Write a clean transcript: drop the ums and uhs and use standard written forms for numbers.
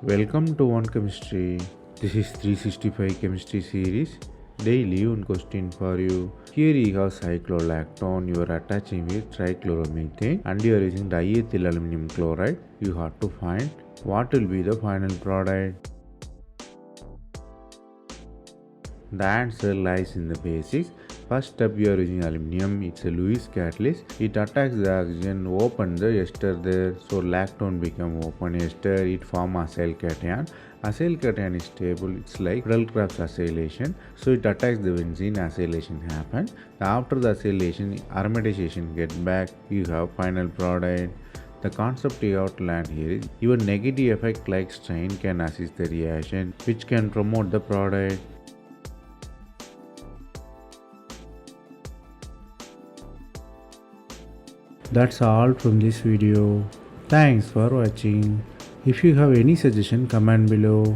Welcome to One Chemistry. This is 365 Chemistry series. Daily one question for you. Here you have cyclolactone. You are attaching with trichloromethane and you are using diethyl aluminum chloride. You have to find what will be the final product. The answer lies in the basics. First step, you are using aluminum. It's a Lewis catalyst. It attacks the oxygen, open the ester there. So lactone become open ester. It form acyl cation. Acyl cation is stable. It's like Rutherford's acylation. So it attacks the benzene. Acylation happens. After the acylation, aromatization get back. You have final product. The concept you have to learn here is even negative effect like strain can assist the reaction, which can promote the product. That's all from this video. Thanks for watching. If you have any suggestion, comment below.